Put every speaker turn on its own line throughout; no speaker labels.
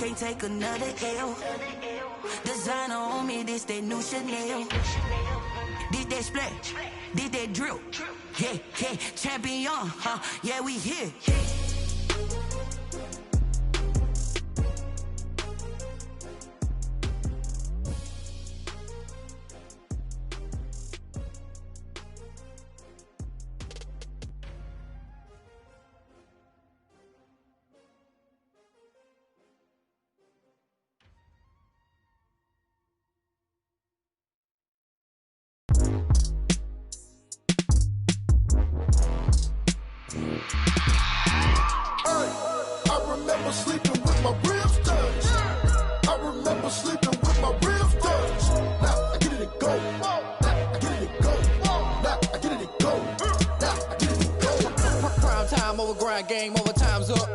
can't take another L. Designer on me, this that new Chanel. This that splash, this that drill. Yeah, yeah, champion, yeah, we here.
Game over, time's up.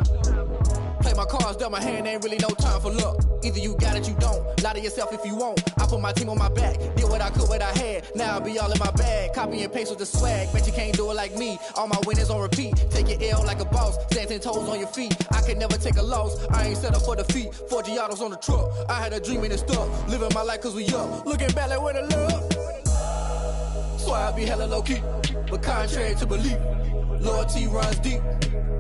Play my cards, dealt my hand, ain't really no time for luck. Either you got it, you don't. Lie to yourself if you won't. I put my team on my back, did what I could, what I had. Now I'll be all in my bag. Copy and paste with the swag. Bet you can't do it like me. All my winners on repeat. Take your L like a boss. Stand 10 toes on your feet. I can never take a loss. I ain't set up for defeat. 4 Giottos on the truck. I had a dream and it's stuck. Living my life cause we up. Looking back like where the love. So I be hella low key. But contrary to belief, loyalty runs deep.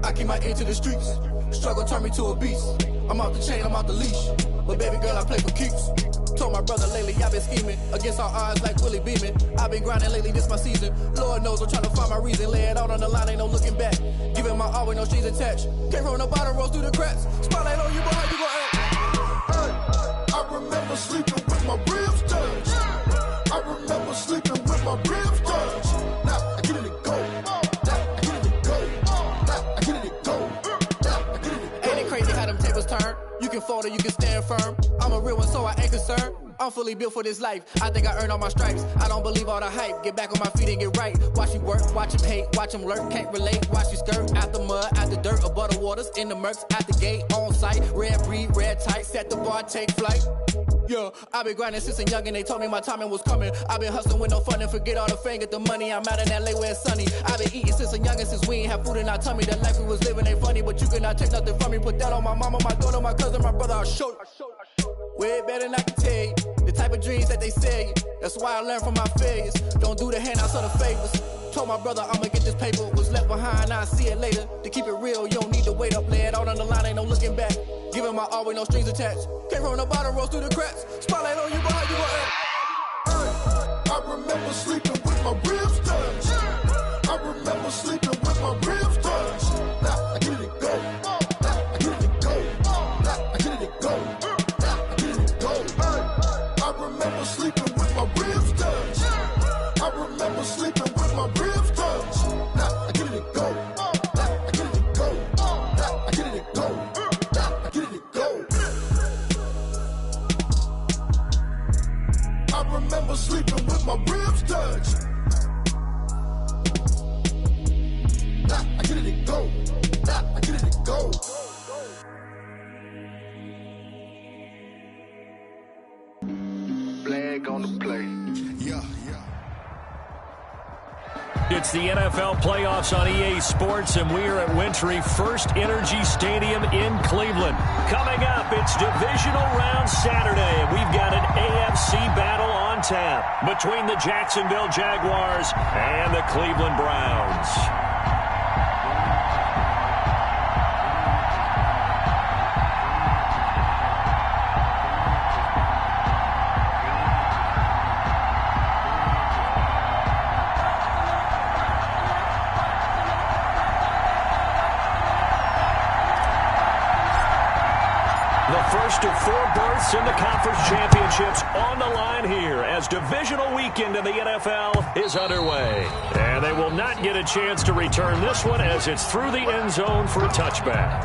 I keep my ear to the streets. Struggle turned me to a beast. I'm off the chain, I'm off the leash. But baby girl, I play for keeps. Told my brother lately, I've been scheming. Against all odds like Willie Beeman. I've been grinding lately, this my season. Lord knows I'm trying to find my reason. Lay it out on the line, ain't no looking back. Giving my all with no strings attached. Came from the bottom, rose through the cracks. Spotlight on you, boy, how you gon' act?
I remember sleeping with my ribs touched. I remember sleeping with my ribs touched. Now I get it and go.
Turn. You can fold or you can stand firm. I'm a real one, so I ain't concerned. I'm fully built for this life. I think I earned all my stripes. I don't believe all the hype. Get back on my feet and get right. Watch you work, watch him hate, watch him lurk. Can't relate, watch you skirt. Out the mud, out the dirt, above the waters, in the murks, at the gate, on site. Red breed, red tight, set the bar, take flight. Yeah, I've been grinding since a young and they told me my timing was coming. I've been hustling with no fun and forget all the fame, get the money. I'm out in LA where it's sunny. I've been eating since a young and since we ain't have food in our tummy. The life we was living ain't funny, but you cannot take nothing from me. Put that on my mama, my daughter, my cousin, my brother, I'll show you. Way better than I can tell you. The type of dreams that they sell you. That's why I learned from my failures. Don't do the handouts or the favors. Told my brother I'ma get this paper. Was left behind, I'll see it later. To keep it real, you don't need to wait up. Lay it out on the line, ain't no looking back. Giving my all with no strings attached. Came from the bottom, rose through the cracks. Spotlight on you, boy, how you gon' act?
I remember sleeping with my ribs touched. I remember sleeping with my ribs touched. Now I get it and go. Now I get it and go. Now I get it and go. Now I get it and go. I remember sleeping with my ribs touched. I remember sleeping with my ribs touched. Now I get it and go. Now I get it and go. Now I get it and go. Now I get it and go. I remember sleeping with my ribs touched. Now I get it and go. Now I get it and go. Flag on the play. Yeah.
It's the NFL playoffs on EA Sports, and we are at Wintry First Energy Stadium in Cleveland. Coming up, it's Divisional Round Saturday, and we've got an AFC battle on tap between the Jacksonville Jaguars and the Cleveland Browns. First of 4 berths in the conference championships on the line here as divisional weekend in the NFL is underway. And they will not get a chance to return this one as it's through the end zone for a touchback.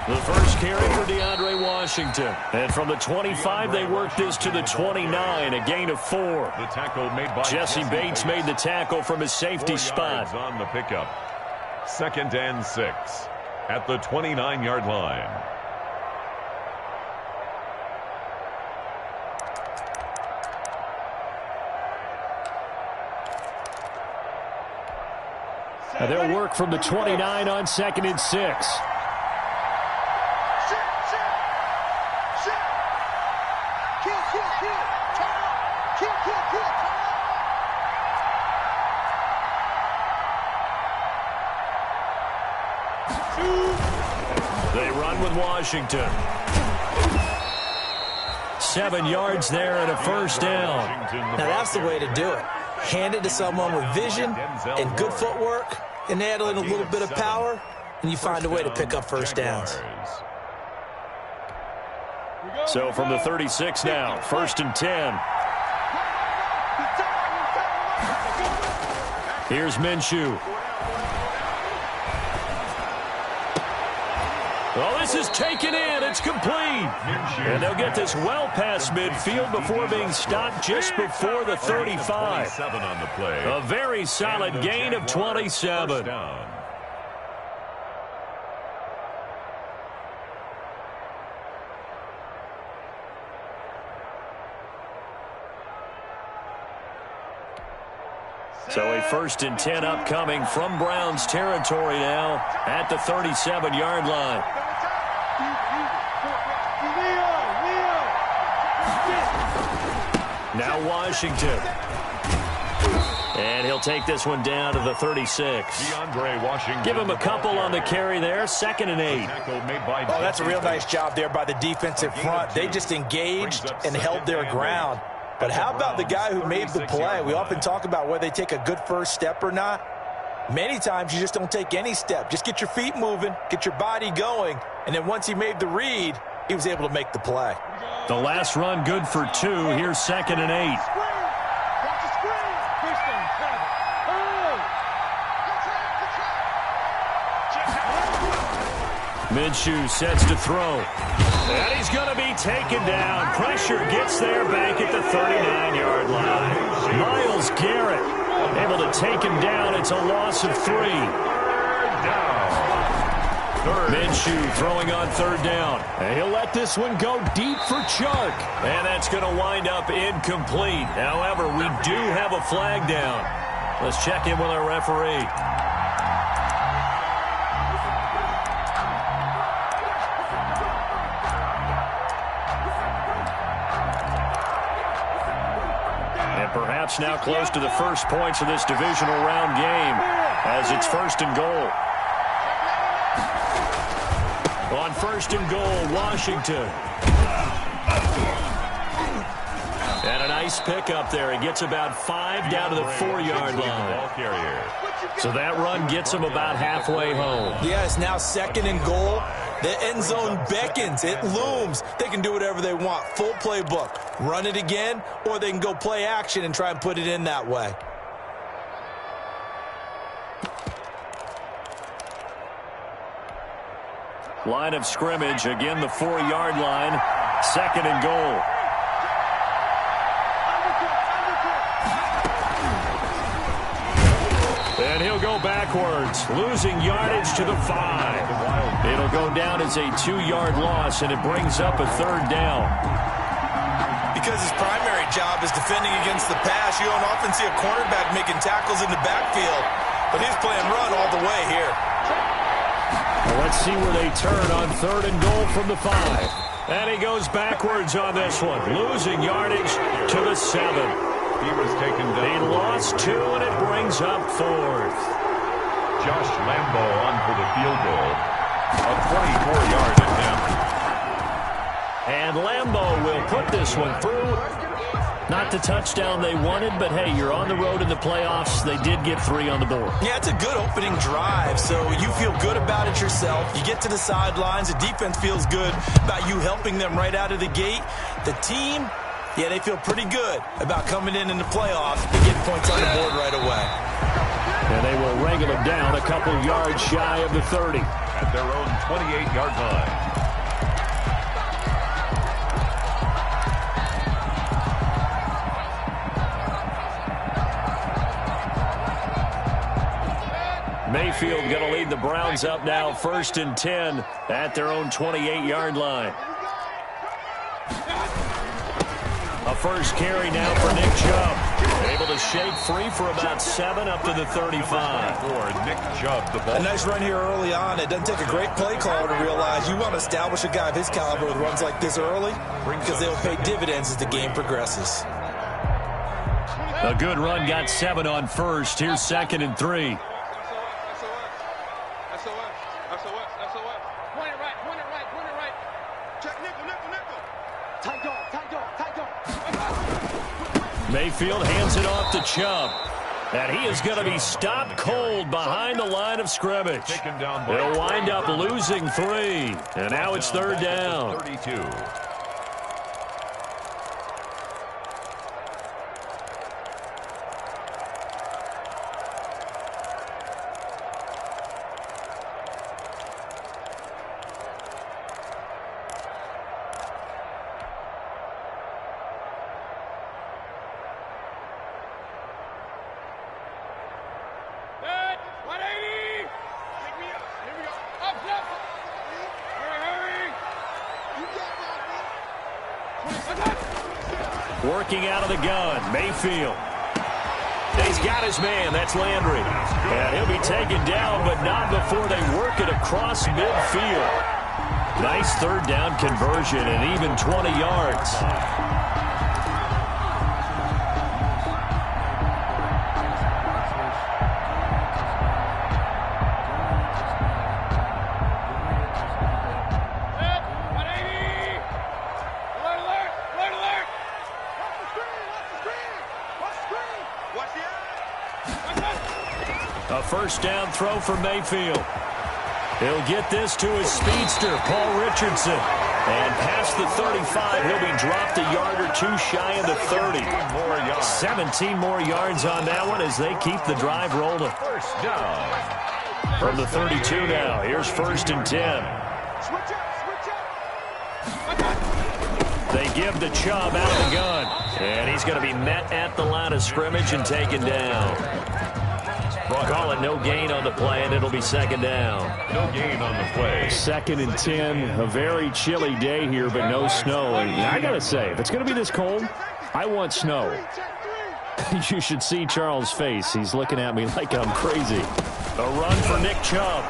The first carry for DeAndre Washington. And from the 25, they work this to the 29, a gain of 4.
The tackle made by
Jesse Bates made the tackle from his safety spot.
On the pickup. 2nd and 6 at the 29-yard line.
And they'll work from the 29 on 2nd and 6. They run with Washington. 7 yards there and a first down.
Now that's the way to do it. Hand it to someone with vision and good footwork, and add in a little bit of power, and you find a way to pick up first downs.
So from the 36 now, 1st and 10. Here's Minshew. Well, this is taken in. It's complete. And they'll get this well past midfield before being stopped just before the 35.
On the play.
A very solid gain of 27. So a 1st and 10 upcoming from Browns territory now at the 37-yard line. Now Washington. And he'll take this one down to the 36. Give him a couple on the carry there. 2nd and 8.
Oh, that's a real nice job there by the defensive front. They just engaged and held their ground. But how about the guy who made the play? We often talk about whether they take a good first step or not. Many times you just don't take any step. Just get your feet moving, get your body going, and then once he made the read, he was able to make the play.
The last run good for 2. Here's 2nd and 8. Minshew sets to throw. And he's going to be taken down. Pressure gets there back at the 39-yard line. Myles Garrett able to take him down. It's a loss of 3. Minshew throwing on 3rd down. And he'll let this one go deep for Chark. And that's going to wind up incomplete. However, we do have a flag down. Let's check in with our referee. Perhaps now close to the first points of this divisional round game as it's 1st and goal. On 1st and goal, Washington. And a nice pickup there. He gets about 5 down to the 4-yard line. So that run gets him about halfway home.
Yeah, it's now 2nd and goal. The end zone beckons. It looms. They can do whatever they want. Full playbook. Run it again, or they can go play action and try and put it in that way.
Line of scrimmage, again the 4-yard line. 2nd and goal. And he'll go backwards, losing yardage to the 5. It'll go down as a 2-yard loss, and it brings up a 3rd down.
Because his primary job is defending against the pass, you don't often see a cornerback making tackles in the backfield. But he's playing run all the way here.
Well, let's see where they turn on 3rd and goal from the 5. And he goes backwards on this one, losing yardage to the 7.
He was taken down.
He lost 2, and it brings up 4th.
Josh Lambo on for the field goal. A 24-yard attempt.
And Lambo will put this one through. Not the touchdown they wanted, but hey, you're on the road in the playoffs. They did get 3 on the board.
Yeah, it's a good opening drive, so you feel good about it yourself. You get to the sidelines. The defense feels good about you helping them right out of the gate. The team, yeah, they feel pretty good about coming in the playoffs and getting points on the board right away.
And they will wrangle them down a couple yards shy of the 30.
At their own 28-yard line.
Mayfield going to lead the Browns up now 1st and 10 at their own 28-yard line. A first carry now for Nick Chubb. Able to shake free for about 7 up to the 35.
For Nick Chubb, the ball.
A nice run here early on. It doesn't take a great play caller to realize you want to establish a guy of his caliber with runs like this early because they'll pay dividends as the game progresses.
A good run got 7 on first. Here's 2nd and 3. Mayfield hands it off to Chubb. And he is going to be stopped cold behind the line of scrimmage. They'll wind up losing 3. And now it's 3rd down.
32.
Working out of the gun, Mayfield. He's got his man, that's Landry. And he'll be taken down, but not before they work it across midfield. Nice 3rd down conversion and even 20 yards. A first down throw for Mayfield. He'll get this to his speedster, Paul Richardson. And past the 35, he'll be dropped a yard or 2 shy of the 30. 17 more yards on that one as they keep the drive rolling.
First down.
From the 32 now, here's 1st and 10. They give the Chubb out of the gun. And he's going to be met at the line of scrimmage and taken down. Call it no gain on the play, and it'll be 2nd down.
No gain on the play.
2nd and 10. A very chilly day here, but no snow. And I got to say, if it's going to be this cold, I want snow. You should see Charles' face. He's looking at me like I'm crazy. A run for Nick Chubb.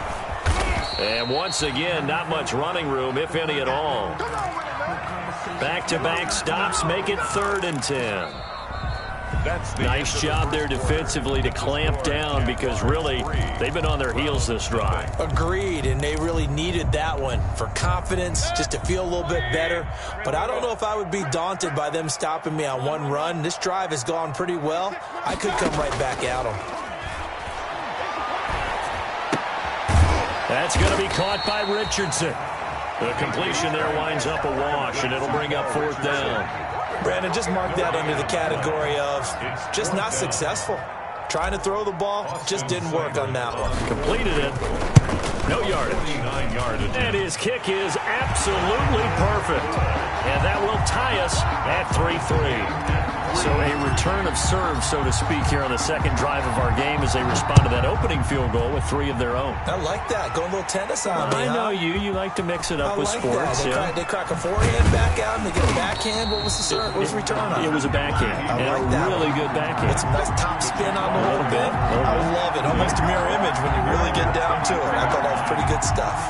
And once again, not much running room, if any at all. Back-to-back stops make it 3rd and 10. Nice job there defensively to clamp down because really they've been on their heels this drive.
Agreed, and they really needed that one for confidence, just to feel a little bit better. But I don't know if I would be daunted by them stopping me on one run. This drive has gone pretty well. I could come right back at them.
That's going to be caught by Richardson. The completion there winds up a wash, and it'll bring up 4th down.
Brandon, just mark that under the category of just not successful. Trying to throw the ball, just didn't work on that one.
Completed it. No yardage. And his kick is absolutely perfect. And that will tie us at 3-3. So a return of serve, so to speak, here on the 2nd drive of our game as they respond to that opening field goal with 3 of their own.
I like that. Going a little tennis on me.
I know you. You like to mix it up with sports.
They crack a forehand back out and they get a backhand. What was the serve? What was the return on?
It was a backhand.
I like that.
Really good backhand.
It's a nice top spin on the whole bit. I love it. Almost a mirror image when you really get down to it. I thought that was pretty good stuff.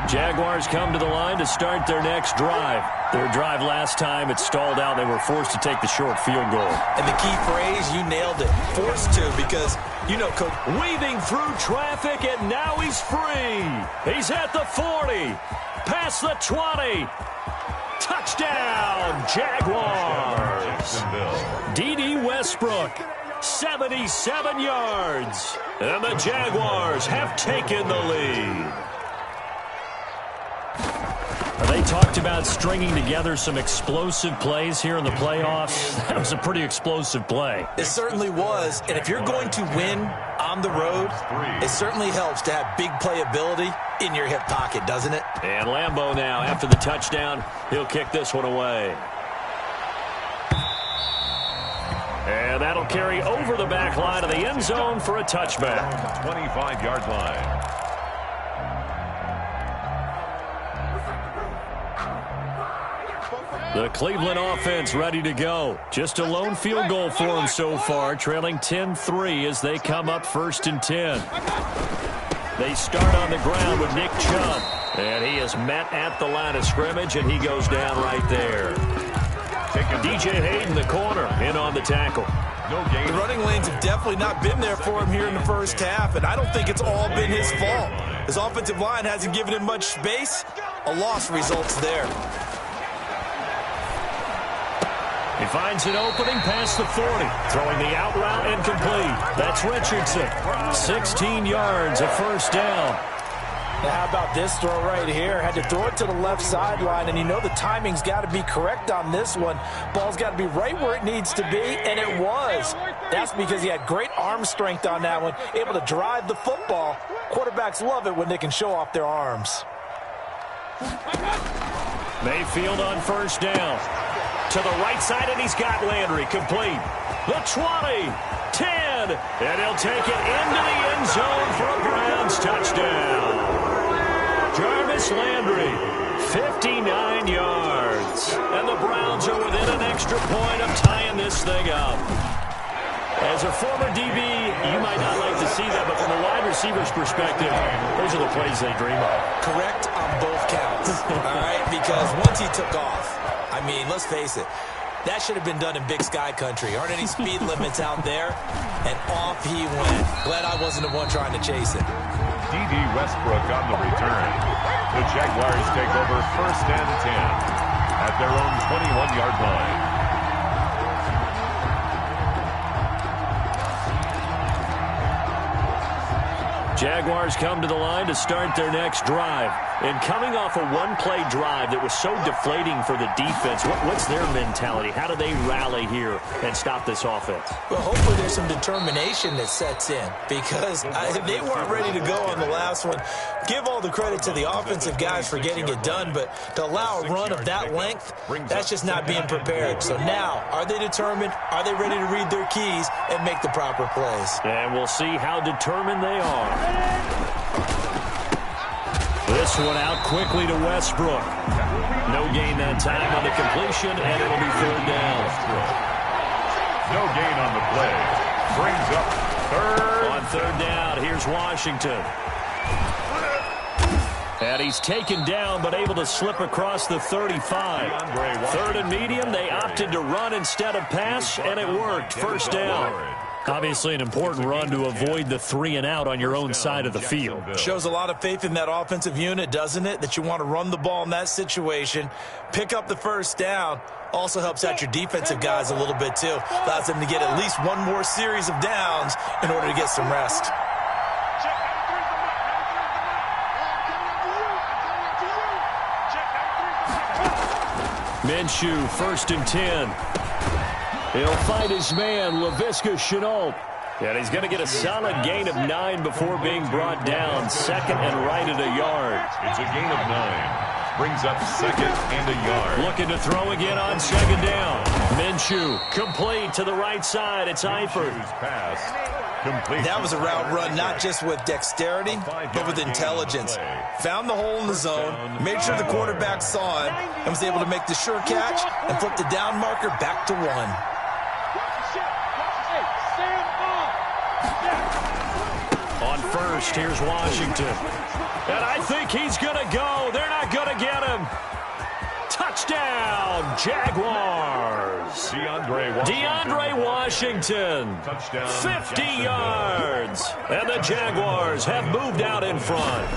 Jaguars come to the line to start their next drive. Their drive last time, it stalled out. They were forced to take the short field goal.
And the key phrase, you nailed it. Forced to, because, you know, Coach.
Weaving through traffic, and now he's free. He's at the 40. Past the 20. Touchdown, Jaguars. D.D. Westbrook, 77 yards. And the Jaguars have taken the lead. They talked about stringing together some explosive plays here in the playoffs. That was a pretty explosive play.
It certainly was. And if you're going to win on the road, it certainly helps to have big playability in your hip pocket, doesn't it?
And Lambeau now, after the touchdown, he'll kick this one away. And that'll carry over the back line of the end zone for a touchback.
25-yard line.
The Cleveland offense ready to go. Just a lone field goal for them so far, trailing 10-3 as they come up 1st and 10. They start on the ground with Nick Chubb. And he is met at the line of scrimmage, and he goes down right there. DJ Hayden, the corner, in on the tackle.
The running lanes have definitely not been there for him here in the first half, and I don't think it's all been his fault. His offensive line hasn't given him much space. A loss results there.
He finds an opening past the 40, throwing the out route incomplete. That's Richardson. 16 yards, a first down.
Now how about this throw right here? Had to throw it to the left sideline, and you know the timing's got to be correct on this one. Ball's got to be right where it needs to be, and it was. That's because he had great arm strength on that one, able to drive the football. Quarterbacks love it when they can show off their arms.
Mayfield on first down. To the right side, and he's got Landry complete. The 20, 10, and he'll take it into the end zone for a Browns touchdown. Jarvis Landry, 59 yards. And the Browns are within an extra point of tying this thing up. As a former DB, you might not like to see that, but from a wide receiver's perspective, those are the plays they dream of.
Correct on both counts, all right? Because once he took off, I mean, let's face it, that should have been done in Big Sky country. Aren't any speed limits out there? And off he went. Glad I wasn't the one trying to chase it.
D.D. Westbrook on the return. The Jaguars take over 1st and 10 at their own 21-yard line.
Jaguars come to the line to start their next drive. And coming off a one-play drive that was so deflating for the defense, what's their mentality? How do they rally here and stop this offense?
Well, hopefully there's some determination that sets in, because they weren't ready to go on the last one. Give all the credit to the offensive guys for getting it done, but to allow a run of that length, that's just not being prepared. So now, are they determined? Are they ready to read their keys and make the proper plays?
And we'll see how determined they are. This one out quickly to Westbrook. No gain that time on the completion, and it'll be 3rd down.
No gain on the play. Brings up 3rd.
On 3rd down, here's Washington. And he's taken down, but able to slip across the 35. 3rd and medium, they opted to run instead of pass, and it worked. 1st down. Obviously an important run to avoid the 3 and out on your own side of the field.
Shows a lot of faith in that offensive unit, doesn't it? That you want to run the ball in that situation. Pick up the 1st down. Also helps out your defensive guys a little bit too. Allows them to get at least one more series of downs in order to get some rest.
Minshew, 1st and 10. He'll fight his man, Laviska Shenault. And he's going to get a solid gain of 9 before being brought down. 2nd and right at a yard.
It's a gain of 9. Brings up 2nd and a yard.
Looking to throw again on 2nd down. Minshew, complete to the right side. It's Eifert.
That was a route run not just with dexterity, but with intelligence. Found the hole in the zone, made sure the quarterback saw him, and was able to make the sure catch and flip the down marker back to 1.
On 1st, here's Washington. And I think he's going to go. They're not going to get him. Touchdown, Jaguars. DeAndre Washington.
Touchdown,
50 yards. And the Jaguars have moved out in front.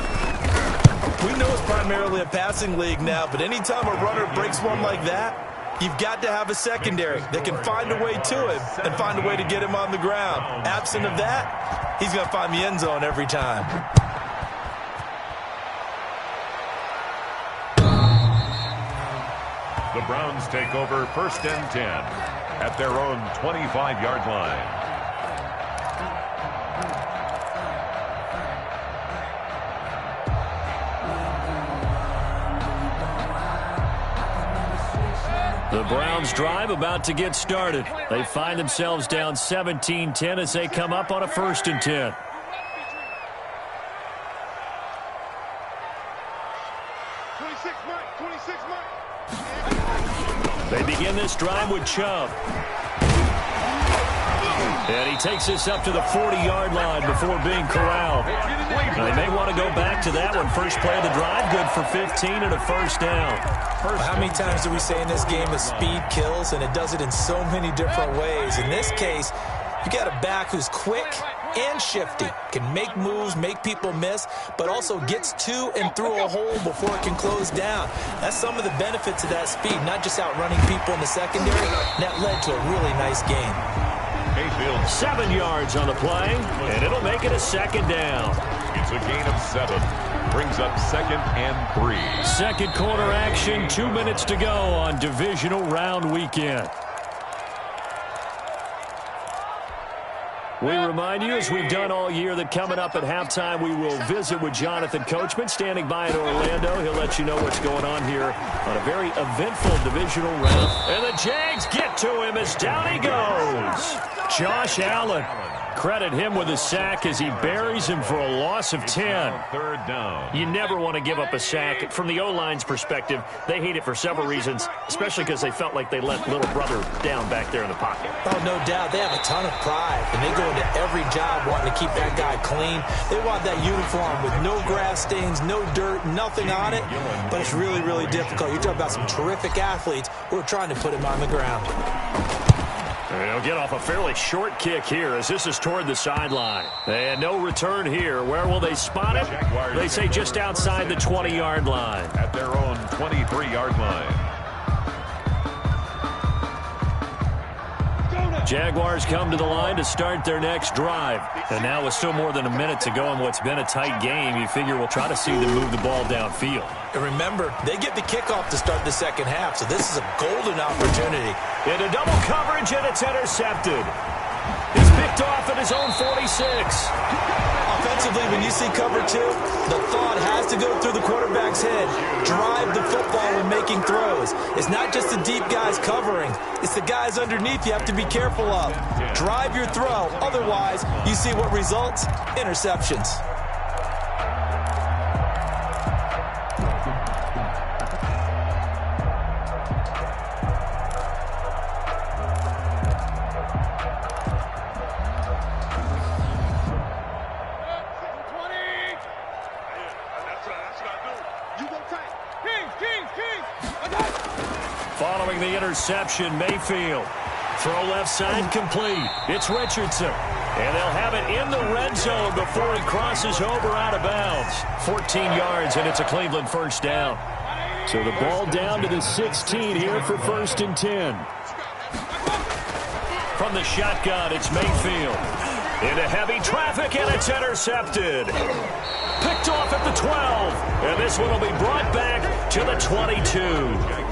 We know it's primarily a passing league now, but anytime a runner breaks one like that, you've got to have a secondary that can find a way to him and find a way to get him on the ground. Absent of that, he's going to find the end zone every time.
The Browns take over 1st and 10 at their own 25-yard line.
The Browns drive about to get started. They find themselves down 17-10 as they come up on a 1st and 10. They begin this drive with Chubb. And he takes this up to the 40-yard line before being corralled. Now, they may want to go back to that one. First play of the drive, good for 15 and a 1st down.
How many times do we say in this game that speed kills, and it does it in so many different ways? In this case, you got a back who's quick and shifty, can make moves, make people miss, but also gets to and through a hole before it can close down. That's some of the benefits of that speed, not just outrunning people in the secondary. And that led to a really nice game.
7 yards on the play, and it'll make it a 2nd down.
It's a gain of 7. Brings up 2nd and 3.
Second quarter action, 2 minutes to go on divisional round weekend. We remind you, as we've done all year, that coming up at halftime, we will visit with Jonathan Coachman, standing by in Orlando. He'll let you know what's going on here on a very eventful divisional round. And the Jags get to him as down he goes. Josh Allen. Credit him with a sack as he buries him for a loss of 10.
3rd down.
You never want to give up a sack. From the O-line's perspective, they hate it for several reasons, especially because they felt like they let little brother down back there in the pocket.
Oh, no doubt. They have a ton of pride, and they go into every job wanting to keep that guy clean. They want that uniform with no grass stains, no dirt, nothing on it, but it's really, really difficult. You're talking about some terrific athletes who are trying to put him on the ground.
They'll get off a fairly short kick here as this is toward the sideline. And no return here. Where will they spot it? They say just outside the 20-yard line.
At their own 23-yard line.
Jaguars come to the line to start their next drive. And now with still more than a minute to go in what's been a tight game, you figure we'll try to see them move the ball downfield.
And remember, they get the kickoff to start the second half, so this is a golden opportunity.
Into double coverage, and it's intercepted. He's picked off at his own 46.
Offensively, when you see cover 2, the thought has to go through the quarterback's head. Drive the football when making throws. It's not just the deep guys covering. It's the guys underneath you have to be careful of. Drive your throw. Otherwise, you see what results? Interceptions.
Following the interception, Mayfield. Throw left side complete. It's Richardson. And they'll have it in the red zone before he crosses over out of bounds. 14 yards, and it's a Cleveland 1st down. So the ball down to the 16 here for 1st and 10. From the shotgun, it's Mayfield. Into heavy traffic, and it's intercepted. Picked off at the 12. And this one will be brought back to the 22.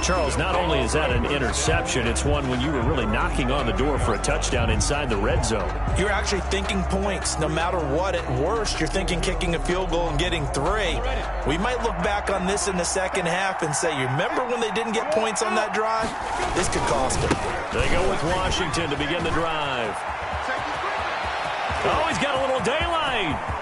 Charles, not only is that an interception, it's one when you were really knocking on the door for a touchdown inside the red zone.
You're actually thinking points. No matter what, at worst, you're thinking kicking a field goal and getting 3. We might look back on this in the second half and say, you remember when they didn't get points on that drive? This could cost them.
They go with Washington to begin the drive. Oh, he's got a little daylight.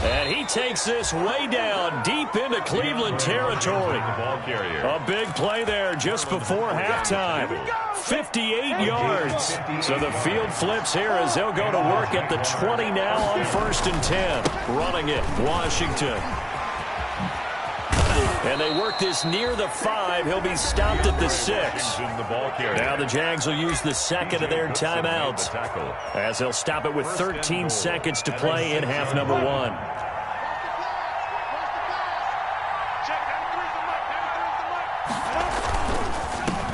And he takes this way down deep into Cleveland territory. A big play there just before halftime. 58 yards. So the field flips here as they'll go to work at the 20 now on 1st and 10. Running it, Washington. And they work this near the 5. He'll be stopped at the 6. Now the Jags will use the second of their timeouts as they'll stop it with 13 seconds to play in half number 1.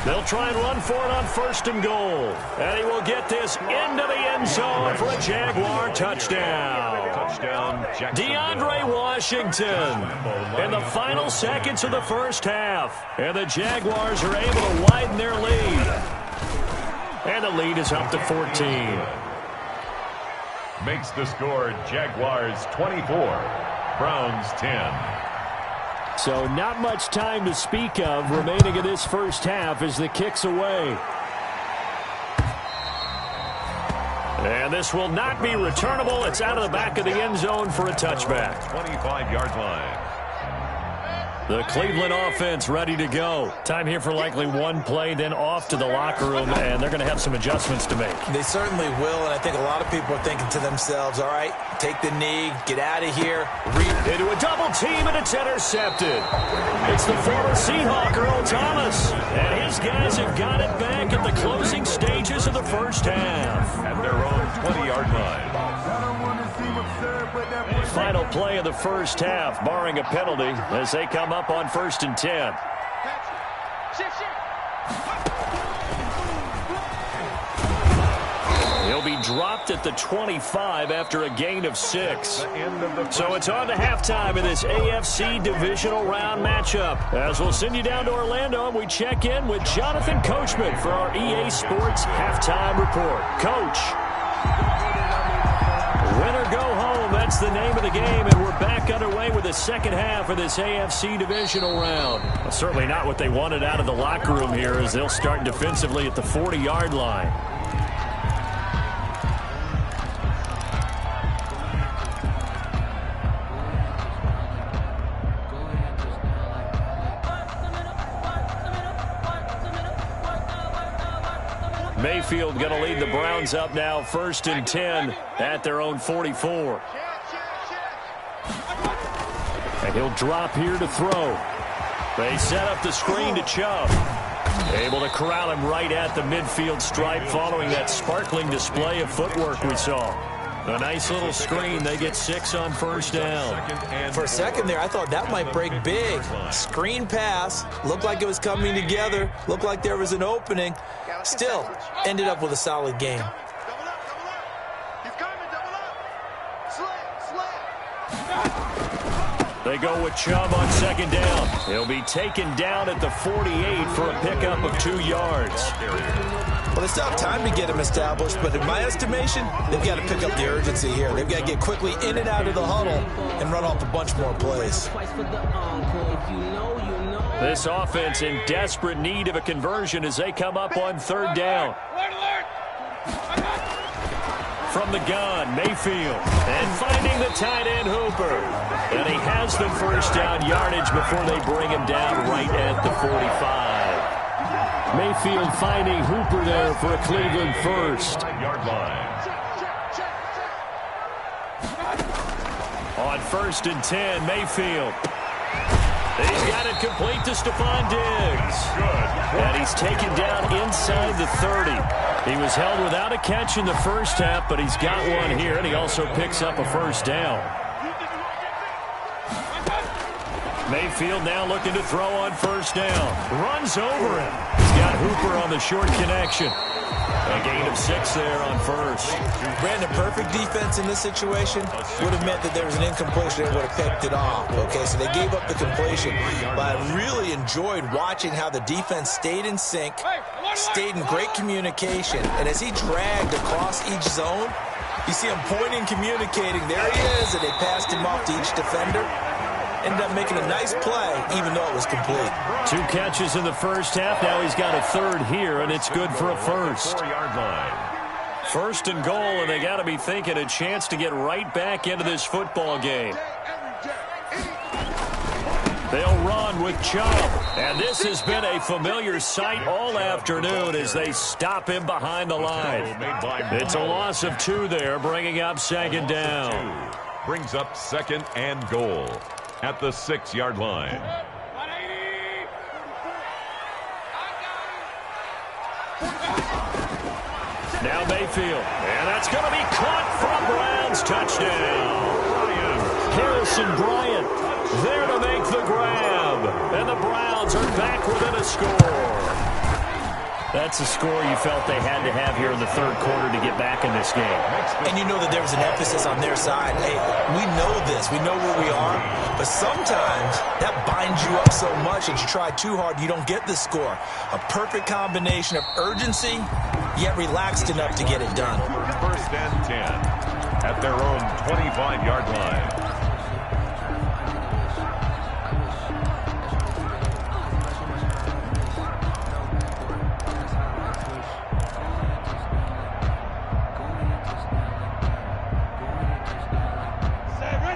They'll try and run for it on 1st and goal. And he will get this into the end zone for a Jaguar touchdown. DeAndre Washington in the final seconds of the 1st half. And the Jaguars are able to widen their lead. And the lead is up to 14.
Makes the score Jaguars 24, Browns 10.
So not much time to speak of remaining in this first half as the kick's away. And this will not be returnable. It's out of the back of the end zone for a touchback.
25-yard line.
The Cleveland offense ready to go. Time here for likely one play, then off to the locker room, and they're going to have some adjustments to make.
They certainly will, and I think a lot of people are thinking to themselves, all right, take the knee, get out of here.
Into a double team, and it's intercepted. It's the former Seahawk, Earl Thomas, and his guys have got it back at the closing stages of the first half.
At their own 20-yard line.
Final play of the first half, barring a penalty, as they come up on 1st and 10. He'll be dropped at the 25 after a gain of 6. So it's on to halftime in this AFC divisional round matchup. As we'll send you down to Orlando, and we check in with Jonathan Coachman for our EA Sports halftime report. Coach. Win or go home, that's the name of the game, and we're back underway with the second half of this AFC divisional round. Well, certainly not what they wanted out of the locker room here, as they'll start defensively at the 40-yard line. Mayfield going to lead the Browns up now, 1st and 10 at their own 44. And he'll drop here to throw. They set up the screen to Chubb. Able to corral him right at the midfield stripe following that sparkling display of footwork we saw. A nice little screen. They get 6 on 1st down.
For a second there, I thought that might break big. Screen pass. Looked like it was coming together. Looked like there was an opening. Still, ended up with a solid game.
They go with Chubb on 2nd down. He'll be taken down at the 48 for a pickup of 2 yards.
Well, they still have time to get him established, but in my estimation, they've got to pick up the urgency here. They've got to get quickly in and out of the huddle and run off a bunch more plays.
This offense in desperate need of a conversion as they come up on 3rd down. From the gun, Mayfield. And finding the tight end, Hooper. And he has the 1st down yardage before they bring him down right at the 45. Mayfield finding Hooper there for a Cleveland 1st. On 1st and 10, Mayfield. He's got it complete to Stephon Diggs. And he's taken down inside the 30. He was held without a catch in the first half, but he's got one here, and he also picks up a 1st down. Mayfield now looking to throw on 1st down. Runs over him. He's got Hooper on the short connection. A gain of 6 there on 1st.
Brandon, perfect defense in this situation would have meant that there was an incompletion and would have picked it off. Okay, so they gave up the completion. But I really enjoyed watching how the defense stayed in sync, stayed in great communication. And as he dragged across each zone, you see him pointing, communicating. There he is, and they passed him off to each defender. Ended up making a nice play, even though it was complete.
2 catches in the first half. Now he's got a 3rd here, and it's good for a 1st.
4-yard line.
1st and goal, and they got to be thinking a chance to get right back into this football game. They'll run with Chubb, and this has been a familiar sight all afternoon as they stop him behind the line. It's a loss of 2 there, bringing up 2nd down.
Brings up 2nd and goal at the 6-yard line.
Now Mayfield, and that's going to be caught from Browns. Touchdown. Harrison Bryant there to make the grab, and the Browns are back within a score. That's a score you felt they had to have here in the 3rd quarter to get back in this game.
And you know that there was an emphasis on their side. Hey, we know this. We know where we are. But sometimes that binds you up so much that you try too hard, you don't get the score. A perfect combination of urgency, yet relaxed enough to get it done.
1st and 10 at their own 25-yard line.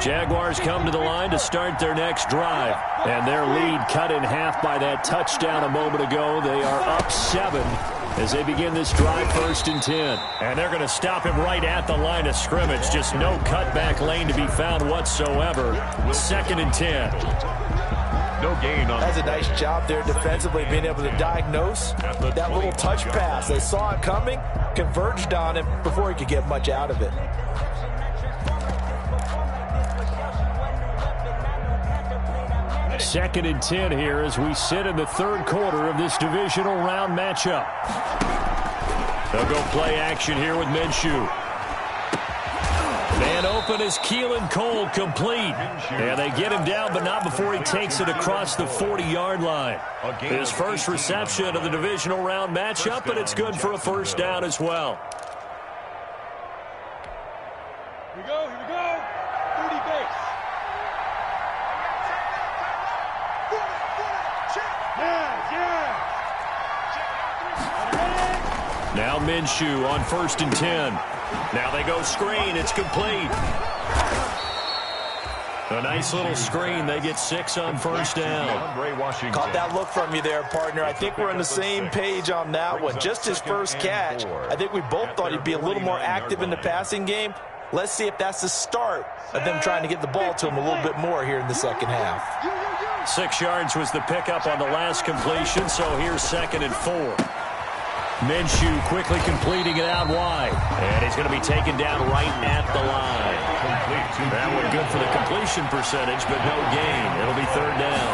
Jaguars come to the line to start their next drive. And their lead cut in half by that touchdown a moment ago. They are up 7 as they begin this drive, 1st and 10. And they're going to stop him right at the line of scrimmage. Just no cutback lane to be found whatsoever. 2nd and 10.
No gain on.
That's a nice job there defensively, being able to diagnose that little touch pass. They saw it coming, converged on him before he could get much out of it.
Second and 10 here as we sit in the 3rd quarter of this divisional round matchup. They'll go play action here with Minshew. Man open is Keelan Cole, complete. And they get him down, but not before he takes it across the 40-yard line. His first reception of the divisional round matchup, but it's good for a 1st down as well.
Here we go, 30 base.
Now Minshew on 1st and 10. Now they go screen. It's complete. A nice little screen. They get 6 on 1st down.
Caught that look from you there, partner. I think we're on the same page on that one. Just his first catch. I think we both thought he'd be a little more active in the passing game. Let's see if that's the start of them trying to get the ball to him a little bit more here in the second half.
6 yards was the pickup on the last completion, so here's 2nd and 4. Minshew quickly completing it out wide. And he's going to be taken down right at the line. That one good for the completion percentage, but no gain. It'll be 3rd down.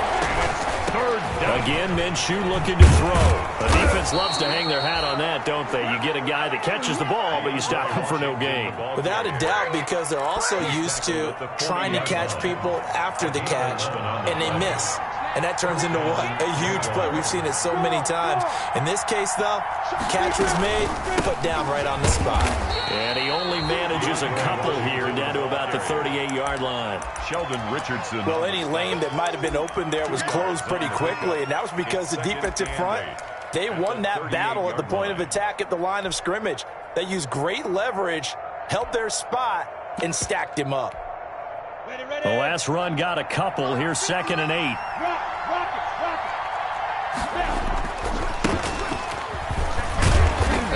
Again, Minshew looking to throw. The defense loves to hang their hat on that, don't they? You get a guy that catches the ball, but you stop him for no gain.
Without a doubt, because they're also used to trying to catch people after the catch, and they miss. And that turns into what? A huge play. We've seen it so many times. In this case, though, catch was made, put down right on the spot.
And he only manages a couple here, down to about the 38-yard line.
Sheldon Richardson.
Well, any lane that might have been open there was closed pretty quickly, and that was because the defensive front, they won that battle at the point of attack at the line of scrimmage. They used great leverage, held their spot, and stacked him up.
The last run got a couple. Here's 2nd and 8.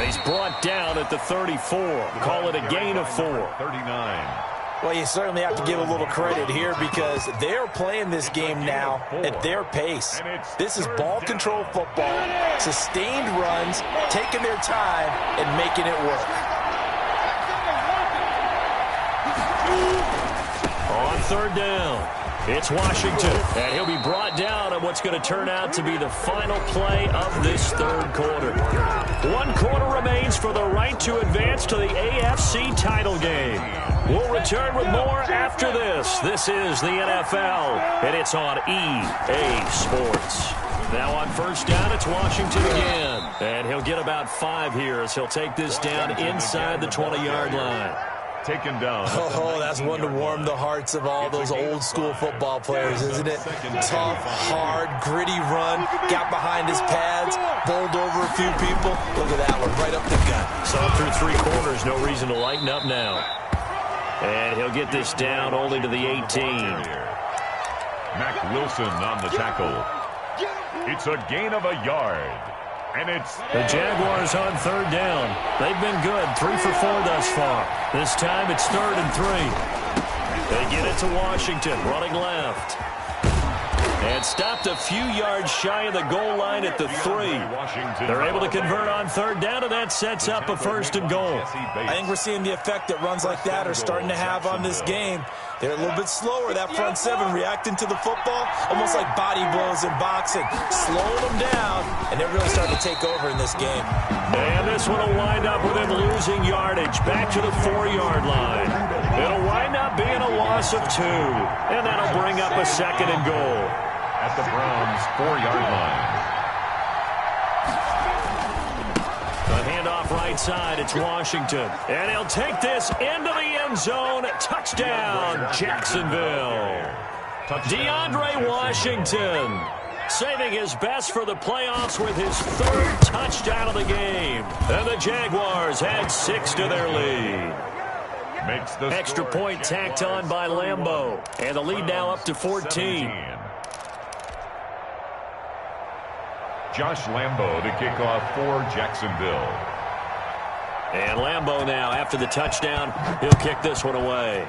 He's brought down at the 34. Call it a gain of 4.
39.
Well, you certainly have to give a little credit here because they're playing this game now at their pace. This is ball control football, sustained runs, taking their time and making it work.
On 3rd down, it's Washington, and he'll be brought down on what's going to turn out to be the final play of this 3rd quarter. 1 quarter remains for the right to advance to the AFC title game. We'll return with more after this. This is the NFL, and it's on EA Sports. Now on 1st down, it's Washington again, and he'll get about 5 here as he'll take this down inside the 20-yard line.
Taken down.
Oh, that's one to warm the hearts of all those old school football players, isn't it? Tough, hard, gritty run, got behind his pads, bowled over a few people. Look at that one, right up the gut.
So through 3 quarters, no reason to lighten up now. And he'll get this down only to the 18.
Mac Wilson on the tackle. It's a gain of a yard. And it's
the Jaguars on 3rd down. They've been good, 3 for 4 thus far. This time it's 3rd and 3. They get it to Washington, running left. And stopped a few yards shy of the goal line at the 3. They're able to convert on 3rd down, and that sets up a 1st and goal.
I think we're seeing the effect that runs like that are starting to have on this game. They're a little bit slower, that front 7 reacting to the football, almost like body blows in boxing, slowing them down, and they're really starting to take over in this game.
And this one will wind up with him losing yardage back to the 4-yard line. It'll wind up being a loss of 2, and that'll bring up a 2nd and goal.
At the Browns' 4-yard line.
The handoff right side, it's Washington. And he'll take this into the end zone. Touchdown, Jacksonville. DeAndre Washington saving his best for the playoffs with his 3rd touchdown of the game. And the Jaguars add 6 to their lead. Extra point tacked on by Lambeau. And the lead now up to 14.
Josh Lambeau to kick off for Jacksonville.
And Lambeau now, after the touchdown, he'll kick this one away.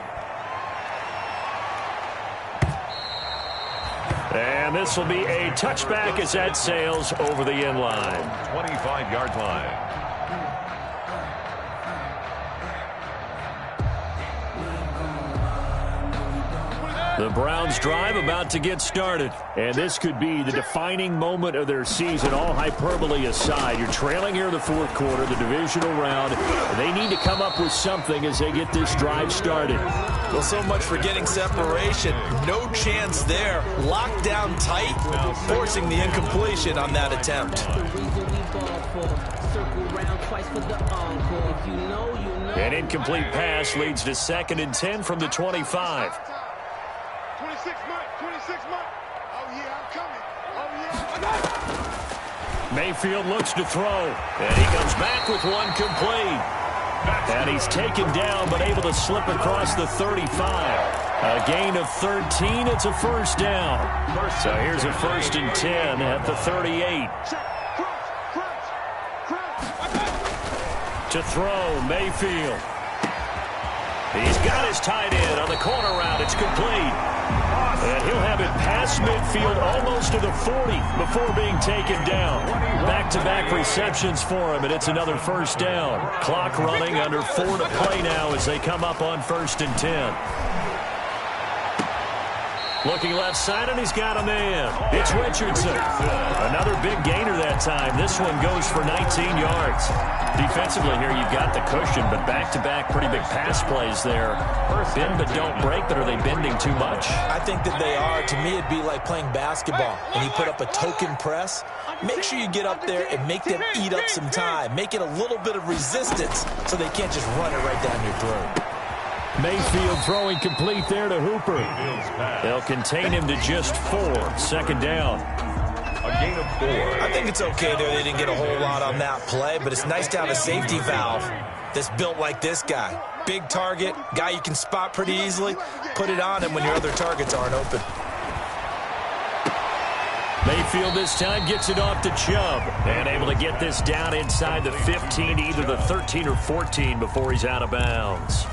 And this will be a touchback as that sails over the end line.
25-yard line.
The Browns drive about to get started. And this could be the defining moment of their season, all hyperbole aside. You're trailing here in the fourth quarter, the divisional round. They need to come up with something as they get this drive started.
Well, so much for getting separation. No chance there. Locked down tight, forcing the incompletion on that attempt.
An incomplete pass leads to 2nd and 10 from the 25.
26 months. Oh, yeah, I'm coming. Oh, yeah.
Mayfield looks to throw. And he comes back with one complete. And he's taken down, but able to slip across the 35. A gain of 13. It's a first down. So here's a 1st and 10 at the 38. To throw, Mayfield. He's got his tight end on the corner route. It's complete. And he'll have it past midfield almost to the 40 before being taken down. Back-to-back receptions for him, and it's another first down. Clock running, under 4 to play now as they come up on 1st and 10. Looking left side, and he's got a man. It's Richardson. Another big gainer that time. This one goes for 19 yards. Defensively here, you've got the cushion, but back-to-back pretty big pass plays there. Bend but don't break, but are they bending too much?
I think that they are. To me, it'd be like playing basketball. When you put up a token press, make sure you get up there and make them eat up some time. Make it a little bit of resistance so they can't just run it right down your throat.
Mayfield throwing complete there to Hooper. They'll contain him to just 4. 2nd down.
A gain of 4.
I think it's okay there. They didn't get a whole lot on that play, but it's nice to have a safety valve that's built like this guy. Big target, guy you can spot pretty easily. Put it on him when your other targets aren't open.
Mayfield this time gets it off to Chubb. And able to get this down inside the 15, either the 13 or 14 before he's out of bounds.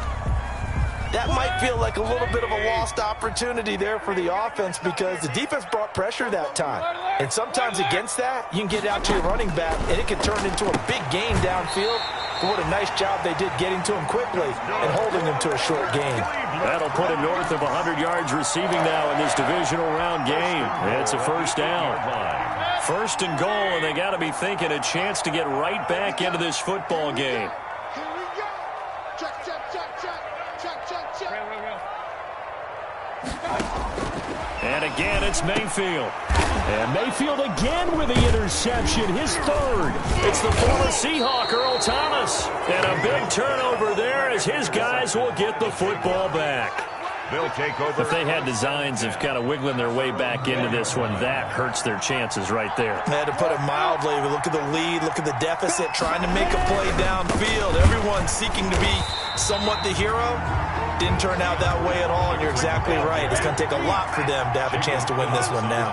That might feel like a little bit of a lost opportunity there for the offense because the defense brought pressure that time. And sometimes against that, you can get out to your running back, and it can turn into a big gain downfield. But what a nice job they did getting to him quickly and holding him to a short gain.
That'll put him north of 100 yards receiving now in this divisional round game. It's a first down. 1st and goal, and they got to be thinking a chance to get right back into this football game. And again, it's Mayfield. And Mayfield again with the interception, his 3rd. It's the former Seahawk, Earl Thomas. And a big turnover there as his guys will get the football back.
They'll take over.
If they had designs of kind of wiggling their way back into this one, that hurts their chances right there.
I had to put it mildly. We look at the lead, look at the deficit, trying to make a play downfield. Everyone seeking to be somewhat the hero. Didn't turn out that way at all, and you're exactly right. It's going to take a lot for them to have a chance to win this one now.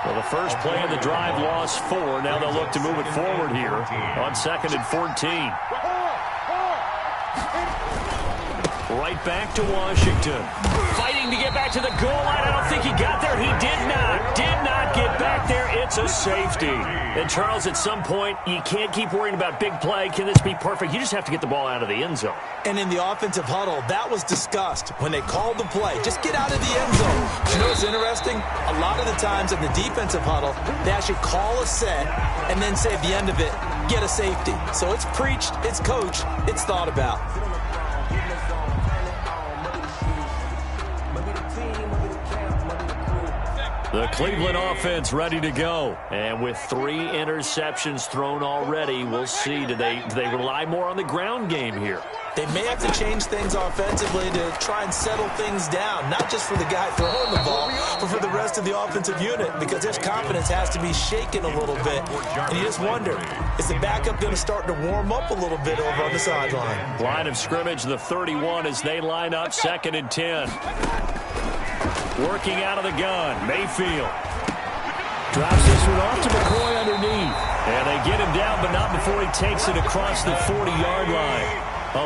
Well, the first play of the drive lost 4. Now they'll look to move it forward here on 2nd and 14. Right back to Washington. Fighting to get back to the goal line. I don't think he got there. He did not get back there. It's a safety. And, Charles, at some point, you can't keep worrying about big play. Can this be perfect? You just have to get the ball out of the end zone.
And in the offensive huddle, that was discussed when they called the play. Just get out of the end zone. You know what's interesting? A lot of the times in the defensive huddle, they actually call a set and then say at the end of it, get a safety. So it's preached, it's coached, it's thought about.
The Cleveland offense ready to go. And with 3 interceptions thrown already, we'll see. Do they rely more on the ground game here?
They may have to change things offensively to try and settle things down, not just for the guy throwing the ball, but for for the rest of the offensive unit because his confidence has to be shaken a little bit. And you just wonder, is the backup going to start to warm up a little bit over on the sideline?
Line of scrimmage, the 31 as they line up 2nd and 10. Working out of the gun, Mayfield. Drops this one off to McCoy underneath. And they get him down, but not before he takes it across the 40-yard line.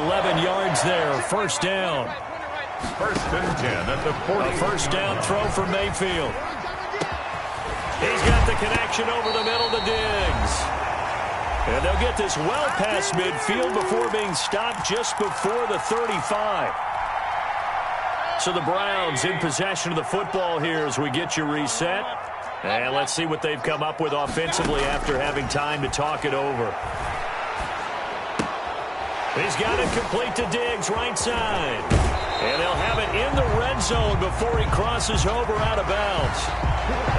11 yards there, 1st down.
1st and 10 at the 40.
A 1st down throw for Mayfield. He's got the connection over the middle to Diggs. And they'll get this well past midfield before being stopped just before the 35. So the Browns in possession of the football here as we get you reset. And let's see what they've come up with offensively after having time to talk it over. He's got it complete to Diggs, right side. And they'll have it in the red zone before he crosses over out of bounds.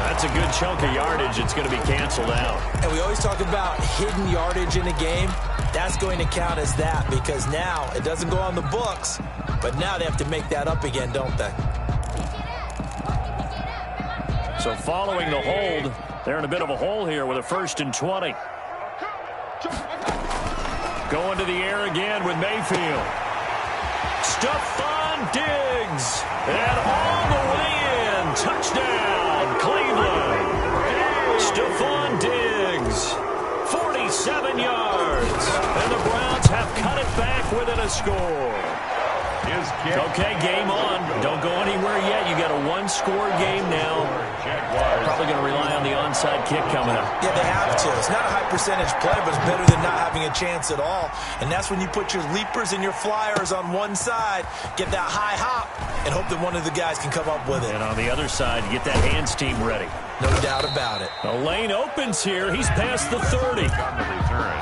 That's a good chunk of yardage. It's going to be canceled out.
And we always talk about hidden yardage in a game. That's going to count as that because now it doesn't go on the books, but now they have to make that up again, don't they?
So following the hold, they're in a bit of a hole here with a 1st and 20. Going to the air again with Mayfield. Stephon Diggs. And all the way in. Touchdown, Cleveland. Stephon Diggs. 47 yards. And the Browns have cut it back within a score. Okay, game on. Don't go anywhere yet. You got a 1-score game now. Probably going to rely on the onside kick coming up.
Yeah, they have to. It's not a high percentage play, but it's better than not having a chance at all. And that's when you put your leapers and your flyers on one side, get that high hop, and hope that one of the guys can come up with it.
And on the other side, get that hands team ready.
No doubt about it.
The lane opens here. He's past the 30.
On the return,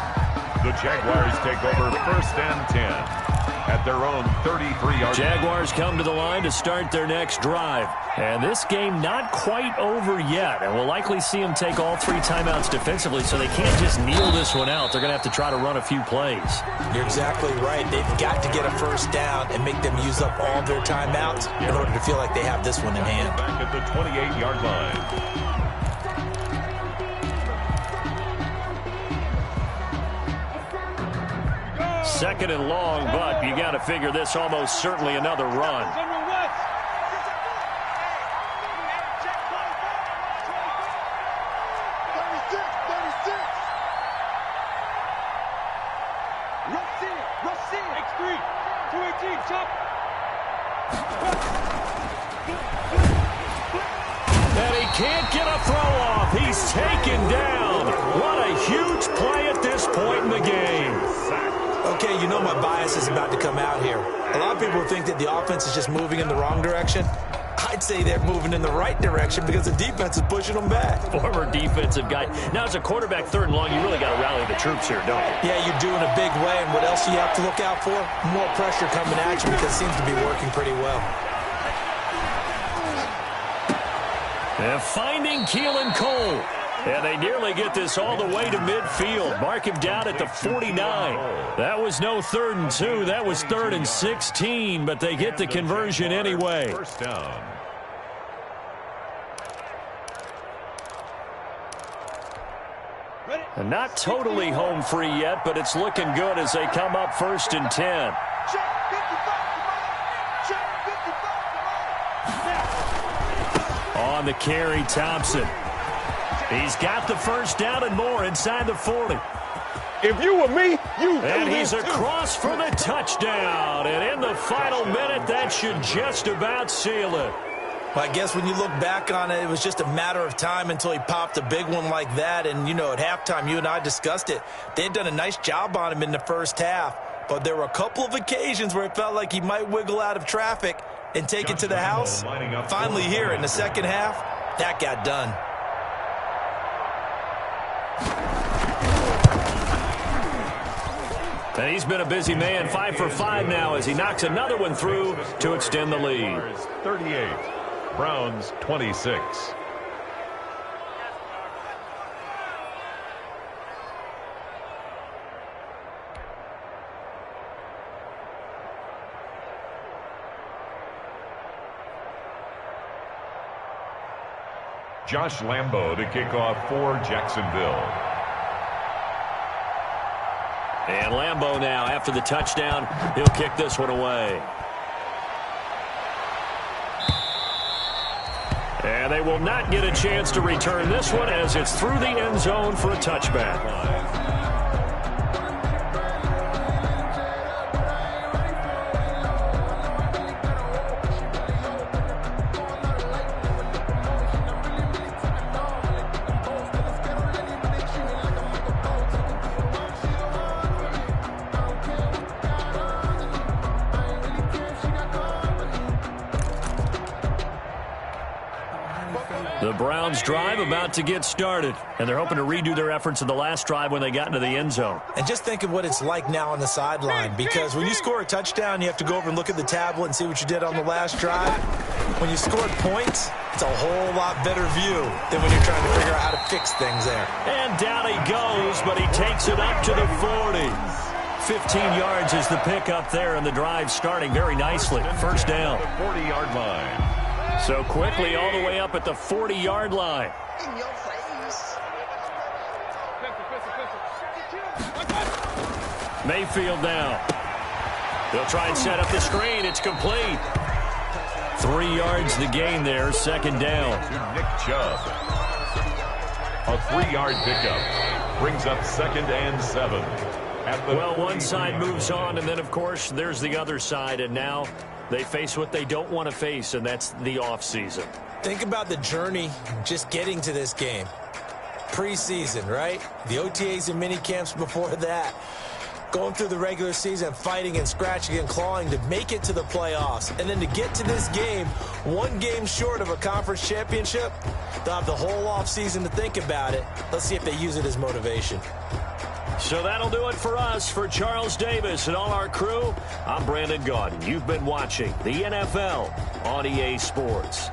the Jaguars take over 1st and 10. At their own 33-yard.
Jaguars come to the line to start their next drive. And this game not quite over yet. And we'll likely see them take all 3 timeouts defensively, so they can't just kneel this one out. They're going to have to try to run a few plays.
You're exactly right. They've got to get a 1st down and make them use up all their timeouts in order to feel like they have this one in hand.
Back at the 28-yard line.
2nd and long, but you got to figure this almost certainly another run. And he can't get a throw off. He's taken down. What a huge play at this point in the game.
Okay, you know my bias is about to come out here. A lot of people think that the offense is just moving in the wrong direction. I'd say they're moving in the right direction because the defense is pushing them back.
Former defensive guy. Now, as a quarterback 3rd and long, you really got to rally the troops here, don't you?
Yeah, you do in a big way. And what else do you have to look out for? More pressure coming at you because it seems to be working pretty well.
And finding Keelan Cole. And they nearly get this all the way to midfield. Mark him down at the 49. That was no 3rd and 2. That was 3rd and 16, but they get the conversion anyway.
1st down.
And not totally home free yet, but it's looking good as they come up 1st and 10. On the carry, Thompson. He's got the 1st down and more inside the 40.
If you were me, you.
And he's across for the touchdown. And in the final minute, that should just about seal it.
Well, I guess when you look back on it, it was just a matter of time until he popped a big one like that. And, you know, at halftime, you and I discussed it. They had done a nice job on him in the 1st half. But there were a couple of occasions where it felt like he might wiggle out of traffic and take it to the house. Finally here in the 2nd half, that got done.
And he's been a busy man, 5 for 5 now as he knocks another one through to extend the lead.
38, Browns 26. Josh Lambo to kick off for Jacksonville.
And Lambo now, after the touchdown, he'll kick this one away. And they will not get a chance to return this one as it's through the end zone for a touchback. The Browns drive about to get started, and they're hoping to redo their efforts in the last drive when they got into the end zone.
And just think of what it's like now on the sideline, because when you score a touchdown, you have to go over and look at the tablet and see what you did on the last drive. When you scored points, it's a whole lot better view than when you're trying to figure out how to fix things there.
And down he goes, but he takes it up to the 40. 15 yards is the pickup there, and the drive starting very nicely. First down.
40-yard line.
So quickly all the way up at the 40-yard line.
In your face.
Mayfield now. They'll try and set up the screen. It's complete. 3 yards the gain there, second down.
To Nick Chubb. A 3-yard pickup brings up 2nd and 7.
Well, one side moves on, and then, of course, there's the other side, and now they face what they don't want to face, and that's the offseason.
Think about the journey just getting to this game. Preseason, right? The OTAs and mini camps before that. Going through the regular season, fighting and scratching and clawing to make it to the playoffs. And then to get to this game, one game short of a conference championship, they'll have the whole offseason to think about it. Let's see if they use it as motivation.
So that'll do it for us. For Charles Davis and all our crew, I'm Brandon Gaudin. You've been watching the NFL on EA Sports.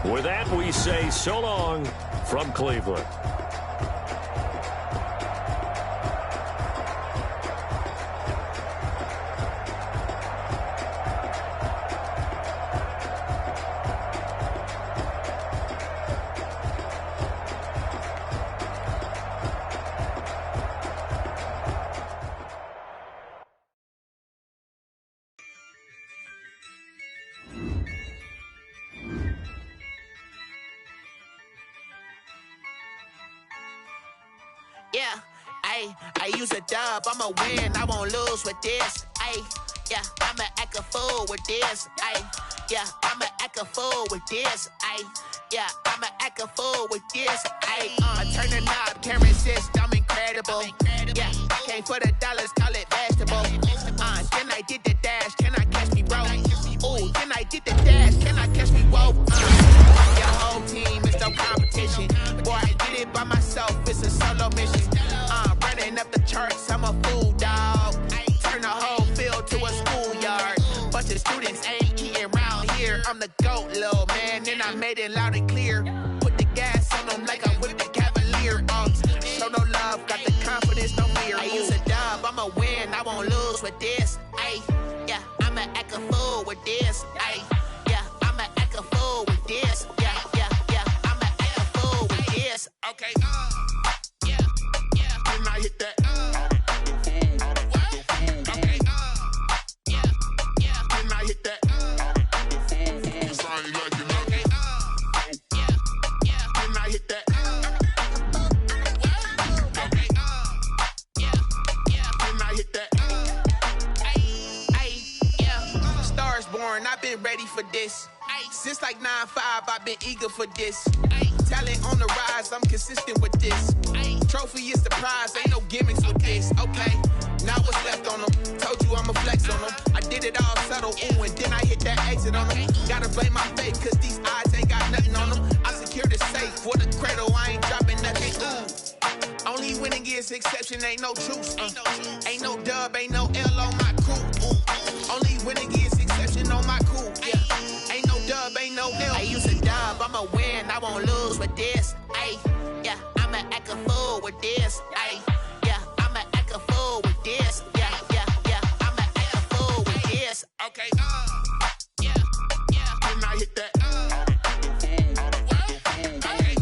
With that, we say so long from Cleveland.
Yeah, I use a dub, I'ma win, I won't lose with this. Yeah, I'ma act a fool with this. Yeah, I'ma act a fool with this. Yeah, I'ma act a fool with this. I turn the knob, can't resist, I'm incredible. Yeah, came for the dollars, call it vegetable. Then I did the dash, can I catch me, bro? Ooh, then I did the dash, can I catch me, whoa? Your whole team is no competition. Boy, I did it by myself, it's a solo mission. Running up the charts, I'm a fool, dog. Turn the whole field to a schoolyard. Bunch of students ain't eating round here. I'm the GOAT, little man, and I made it loud and clear. Put the gas on them like I'm with the Cavalier. Show no love, got the confidence, no fear. I use a dub, I'ma win, I won't lose with this. Yeah, I'ma act a fool with this. Yeah, I'ma act a fool with this. Yeah, I'ma act a fool with this. Okay, yeah, when I hit that. Okay, yeah, when I hit that. When I hit that. Okay, yeah, when I hit that. Yeah, stars born, I've been ready for this. Since like 9-5, I've been eager for this. Talent on the rise, I'm consistent with this. Trophy is the prize, ain't no gimmicks with this. Okay, now what's left on them? Told you I'ma flex on them. I did it all subtle, ooh, and then I hit that exit on them. Gotta blame my fate, cause these eyes ain't got nothing on them. I secured the safe for the cradle, I ain't dropping nothing, ooh. Only winning is exception, ain't no truce. Ain't no dub, ain't no L on my crew. Only winning is exception on my crew. Yeah, ain't no dub, ain't no L. I use a dub, I'ma win, I won't lose with this. Yeah, I'ma act a fool with this. Yeah, I'ma act a fool with this. Yeah, I'ma act a fool with this. Okay, yeah, when I hit that. Okay,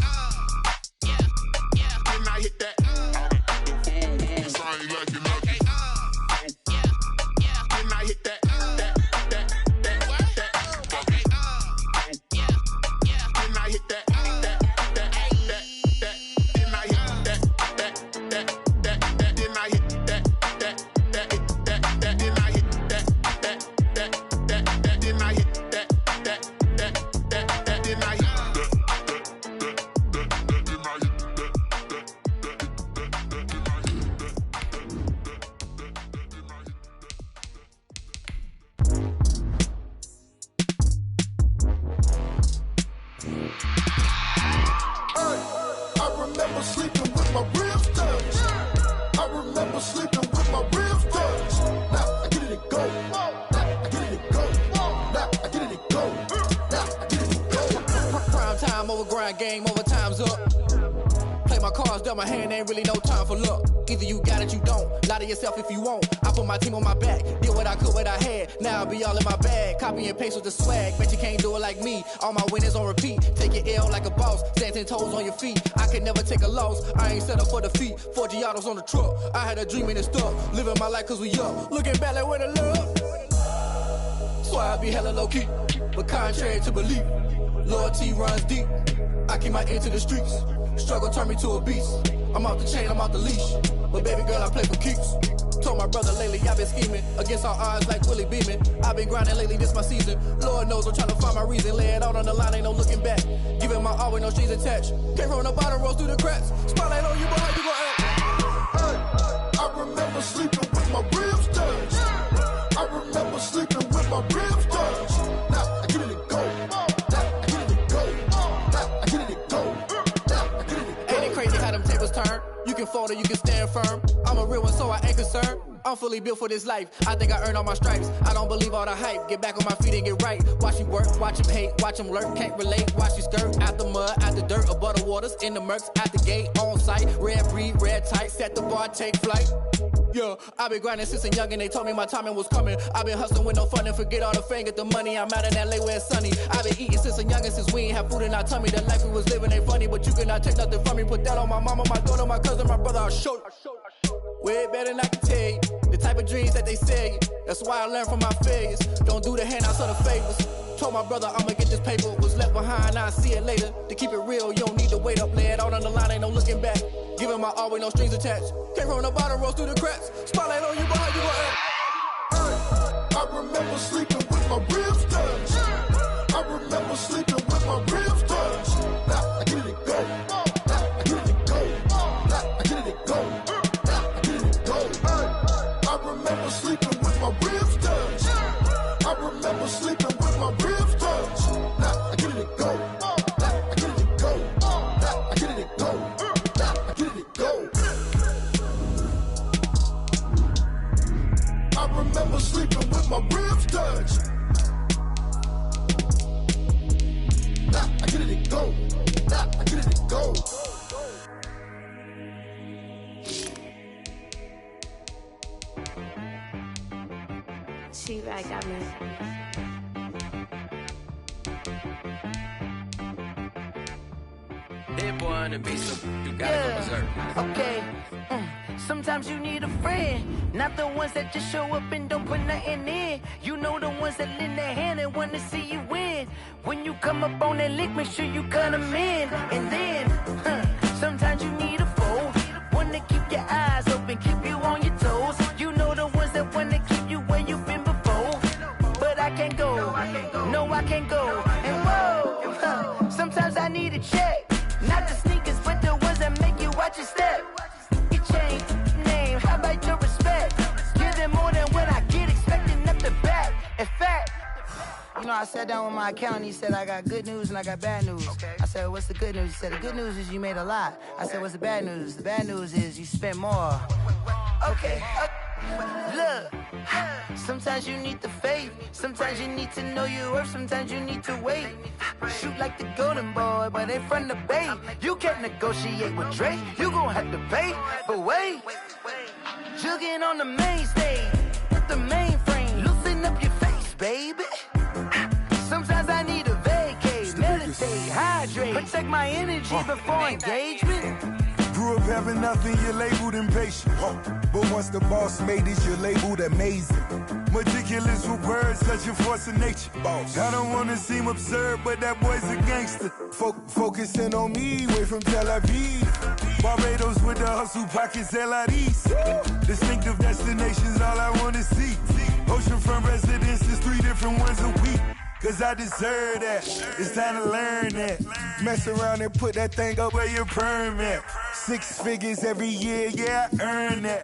I hit that, then I hit that, then I hit that, then I hit that, then I hit that, then I hit that.
I remember sleeping with my ribs touched. I remember sleeping with my ribs touched. Now I get it and go. Now I get it and go. Now I get it and go. Now I get it and go.
Prime time over grind game, overtime's up. Play my cards, dealt my hand, ain't really no time for luck. Either you got it, you don't. Lie to yourself if you won't. I put my team on my back, did what I could, what I had. Now I'll be all in my bag. Copy and paste with the swag. Bet you can't do it like me. All my winners on repeat. Take your L like a boss. Stand 10 toes on your feet. I can never take a loss. I ain't set up for defeat. 4 Giottos on the truck. I had a dream and it stuck. Living my life cause we up. Looking back like where the love. So I be hella low key. But contrary to belief, loyalty runs deep. I keep my ear to the streets. Struggle turned me to a beast. I'm off the chain, I'm off the leash. But baby girl, I play for keeps. Told my brother lately, I've been scheming against all odds like Willie Beeman. I've been grinding lately, this my season. Lord knows I'm trying to find my reason. Lay it out on the line, ain't no looking back. Giving my all with no strings attached. Came from the bottom, rose through the cracks. Spotlight on you, but how you gon' act?
I remember sleeping with my ribs touched. I remember sleeping with my ribs touched. Now I get it and go. Now I get it and go. Now I get it and go. Now I get it and go.
Ain't it crazy how them tables turn? You can fold or you can stand firm. I'm a real one, so I ain't concerned. I'm fully built for this life. I think I earned all my stripes. I don't believe all the hype. Get back on my feet and get right. Watch you work, watch him hate, watch him lurk. Can't relate, watch you skirt. Out the mud, out the dirt, above the waters, in the murks, out the gate, on site. Red breed, red tight, set the bar, take flight. Yeah, I been grinding since a youngin', they told me my timing was coming. I been hustling with no fun and forget all the fame, get the money. I'm out in LA where it's sunny. I been eating since a youngin', since we ain't have food in our tummy. The life we was living ain't funny, but you cannot take nothing from me. Put that on my mama, my daughter, my cousin, my brother, I'll show you. Way better than I can tell you. The type of dreams that they sell you. That's why I learned from my failures. Don't do the handouts or the favors. Told my brother I'ma get this paper. Was left behind, I'll see it later. To keep it real, you don't need to wait up. Lay it out on the line, ain't no looking back. Giving my all with no strings attached. Came from the bottom, rose through the cracks. Spotlight on you, but how you gon' act?
I remember sleeping with my ribs touched. I remember sleeping with my ribs touched. Now I get it and go. Now I get it and go. Now I get it and go. Now I get it and go. I remember sleeping with my ribs touched. I remember sleeping with my ribs touched. Now I get it and go. Now I get it and go. Now I get it and go. Now I get it and go. I remember sleeping with my ribs touched. Now I get it and go. Now I get it and go.
She right, got me.
That boy on the beat, so you gotta go berserk.
Okay. Sometimes you need a friend, not the ones that just show up and don't put nothing in. You know the ones that lend their hand and want to see you win. When you come up on that lick, make sure you cut them in. And then, sometimes you need a foe, one to keep your eyes open, keep you on your toes. You know the ones that want to keep you where you've been before. But I can't go, no I can't go. And whoa, sometimes I need a check. Not the sneakers, but the ones that make you watch your step. You change name, how about your respect? Give them more than what I get, expecting up the back. In fact, you know, I sat down with my accountant, he said I got good news and I got bad news. I said, what's the good news? He said, the good news is you made a lot. I said, what's the bad news? The bad news is you spent more. Okay, look, sometimes you need the faith, sometimes you need to know your worth, sometimes you need to wait. Shoot like the golden boy, but in front of the bay. You can't negotiate with Drake, you gon' have to pay. But wait, jugging on the main stage, with the mainframe, loosen up your face, baby. Sometimes I need a vacate, meditate, hydrate, protect my energy before engagement.
Grew up having nothing, you're labeled impatient. But once the boss made it, you're labeled amazing. Meticulous with words, such a force of nature. I don't wanna seem absurd, but that boy's a gangster. Focusing on me, way from Tel Aviv. Barbados with the hustle, pockets LIDs. Distinctive destinations, all I wanna see. Oceanfront residences, 3 different ones a week. Cause I deserve that, it's time to learn that. Mess around and put that thing up where your perm at. 6 figures every year, yeah, I earn that.